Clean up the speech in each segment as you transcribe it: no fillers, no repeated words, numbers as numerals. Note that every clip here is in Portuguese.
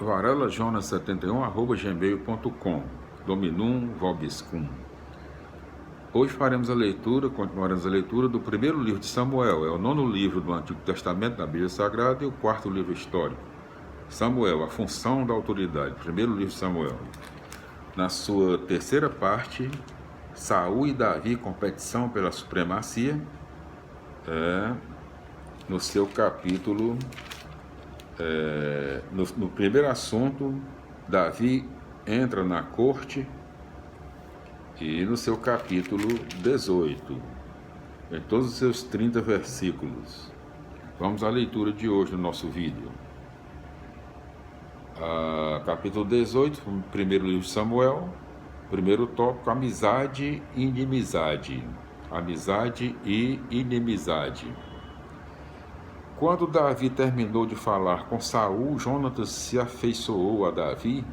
varelajonas71@gmail.com. Dominum vobiscum. Hoje continuaremos a leitura do primeiro livro de Samuel. É o 9º livro do Antigo Testamento da Bíblia Sagrada e o 4º livro histórico. Samuel, a função da autoridade. Primeiro livro de Samuel. Na sua terceira parte, Saul e Davi, competição pela supremacia. No seu capítulo, no primeiro assunto, Davi entra na corte, e no seu capítulo 18, em todos os seus 30 versículos. Vamos à leitura de hoje no nosso vídeo. Capítulo 18, primeiro livro de Samuel, primeiro tópico, amizade e inimizade. Amizade e inimizade. Quando Davi terminou de falar com Saul, Jonatas se afeiçoou a Davi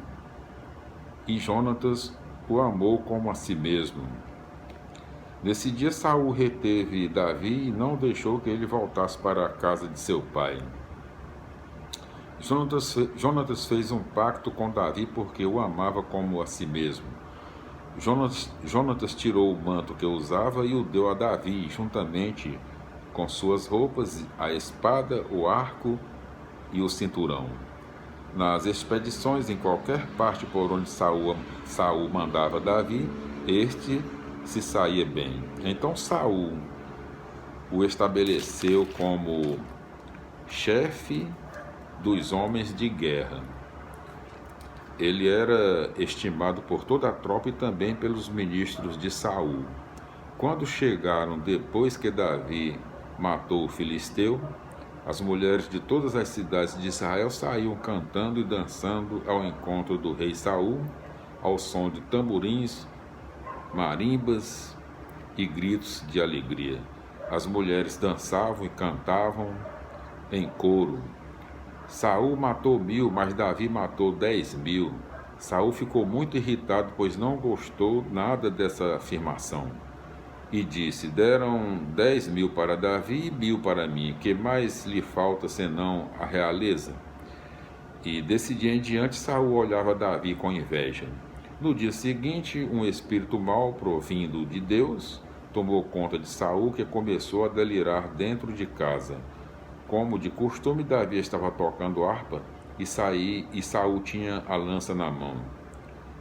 e Jonatas o amou como a si mesmo. Nesse dia, Saul reteve Davi e não deixou que ele voltasse para a casa de seu pai. Jonatas fez um pacto com Davi porque o amava como a si mesmo. Jonatas tirou o manto que usava e o deu a Davi, juntamente com suas roupas, a espada, o arco e o cinturão. Nas expedições, em qualquer parte por onde Saul mandava Davi, este se saía bem. Então Saul o estabeleceu como chefe dos homens de guerra. Ele era estimado por toda a tropa e também pelos ministros de Saul. Quando chegaram depois que Davi matou o filisteu, as mulheres de todas as cidades de Israel saíam cantando e dançando ao encontro do rei Saul, ao som de tamborins, marimbas e gritos de alegria. As mulheres dançavam e cantavam em coro. Saul matou 1000, mas Davi matou 10.000. Saul ficou muito irritado, pois não gostou nada dessa afirmação. E disse: deram 10.000 para Davi e 1.000 para mim. Que mais lhe falta senão a realeza? E desse dia em diante Saul olhava Davi com inveja. No dia seguinte, um espírito mau, provindo de Deus, tomou conta de Saul, que começou a delirar dentro de casa. Como de costume, Davi estava tocando harpa e Saul tinha a lança na mão.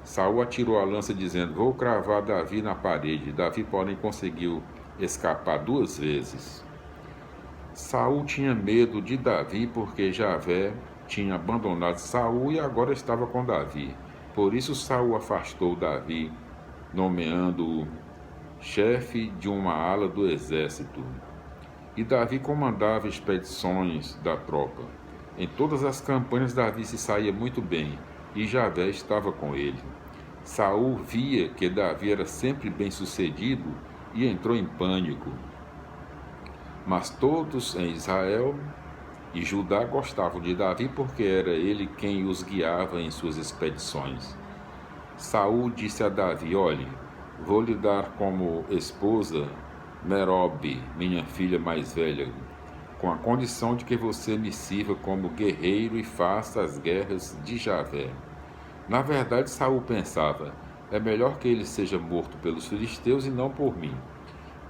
Saul atirou a lança dizendo: vou cravar Davi na parede. Davi, porém, conseguiu escapar 2 vezes. Saul tinha medo de Davi porque Javé tinha abandonado Saul e agora estava com Davi. Por isso Saul afastou Davi, nomeando-o chefe de uma ala do exército. E Davi comandava expedições da tropa. Em todas as campanhas Davi se saía muito bem, e Javé estava com ele. Saul via que Davi era sempre bem-sucedido e entrou em pânico. Mas todos em Israel e Judá gostavam de Davi porque era ele quem os guiava em suas expedições. Saul disse a Davi: olhe, vou lhe dar como esposa Merobe, minha filha mais velha, com a condição de que você me sirva como guerreiro e faça as guerras de Javé. Na verdade, Saul pensava: é melhor que ele seja morto pelos filisteus e não por mim.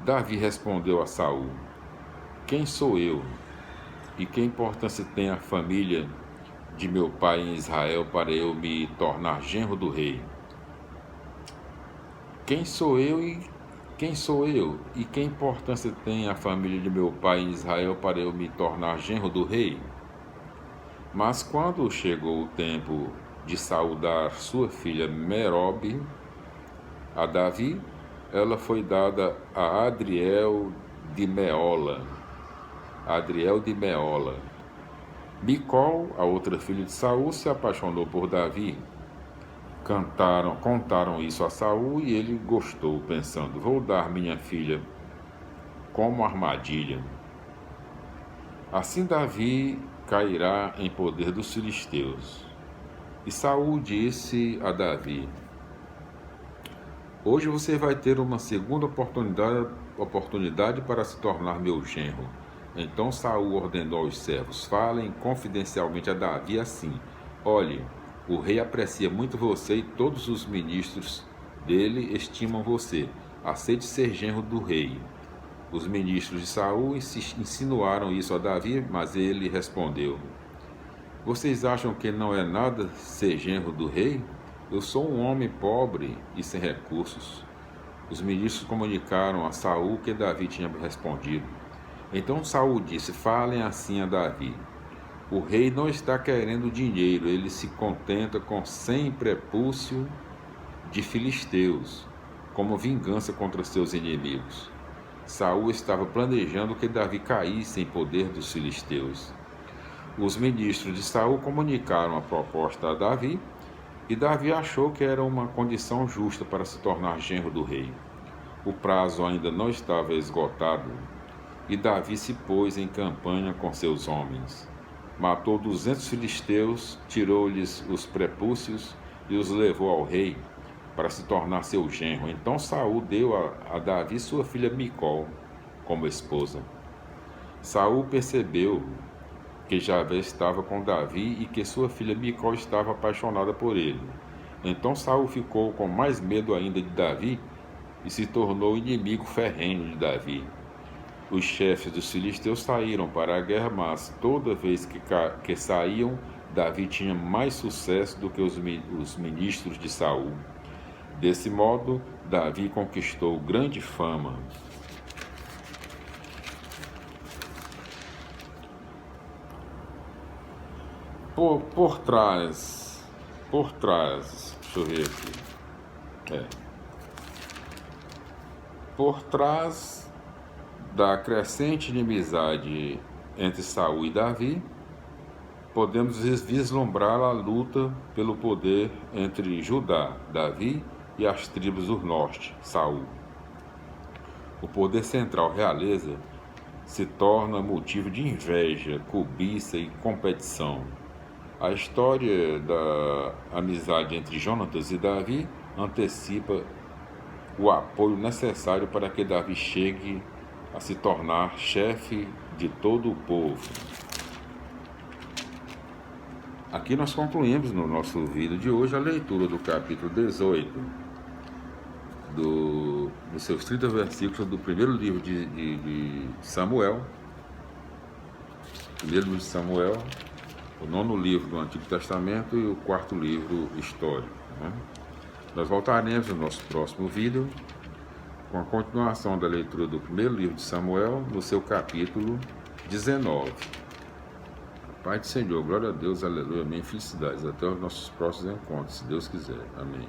Davi respondeu a Saul: quem sou eu? E que importância tem a família de meu pai em Israel para eu me tornar genro do rei? Quem sou eu e que importância tem a família de meu pai em Israel para eu me tornar genro do rei? Mas quando chegou o tempo de saudar sua filha Merobe a Davi, ela foi dada a Adriel de Meola. Micol, a outra filha de Saul, se apaixonou por Davi. Contaram isso a Saul e ele gostou, pensando: vou dar minha filha como armadilha. Assim Davi cairá em poder dos filisteus. E Saul disse a Davi: hoje você vai ter uma segunda oportunidade para se tornar meu genro. Então Saul ordenou aos servos: falem confidencialmente a Davi assim: Olhe, o rei aprecia muito você e todos os ministros dele estimam você. Aceite ser genro do rei. Os ministros de Saul insinuaram isso a Davi, mas ele respondeu: Vocês acham que não é nada ser genro do rei? Eu sou um homem pobre e sem recursos. Os ministros comunicaram a Saul que Davi tinha respondido. Então Saul disse: Falem assim a Davi. O rei não está querendo dinheiro, ele se contenta com 100 prepúcios de filisteus, como vingança contra seus inimigos. Saul estava planejando que Davi caísse em poder dos filisteus. Os ministros de Saul comunicaram a proposta a Davi, e Davi achou que era uma condição justa para se tornar genro do rei. O prazo ainda não estava esgotado, e Davi se pôs em campanha com seus homens. Matou 200 filisteus, tirou-lhes os prepúcios e os levou ao rei para se tornar seu genro. Então Saul deu a Davi sua filha Micol como esposa. Saul percebeu que Javé estava com Davi e que sua filha Micol estava apaixonada por ele. Então Saul ficou com mais medo ainda de Davi e se tornou inimigo ferrenho de Davi. Os chefes dos filisteus saíram para a guerra, mas toda vez que saíam, Davi tinha mais sucesso do que os ministros de Saul. Desse modo, Davi conquistou grande fama. Por trás, deixa eu ver aqui. Por trás da crescente inimizade entre Saul e Davi, podemos vislumbrar a luta pelo poder entre Judá, Davi, e as tribos do norte, Saul. O poder central, realeza, se torna motivo de inveja, cobiça e competição. A história da amizade entre Jonatas e Davi antecipa o apoio necessário para que Davi chegue a se tornar chefe de todo o povo. Aqui nós concluímos no nosso vídeo de hoje a leitura do capítulo 18 dos seus 30 versículos do primeiro livro de Samuel. Primeiro livro de Samuel, o 9º livro do Antigo Testamento e o 4º livro histórico. Nós voltaremos no nosso próximo vídeo com a continuação da leitura do primeiro livro de Samuel, no seu capítulo 19. Pai do Senhor, glória a Deus, aleluia, amém, felicidades. Até os nossos próximos encontros, se Deus quiser. Amém.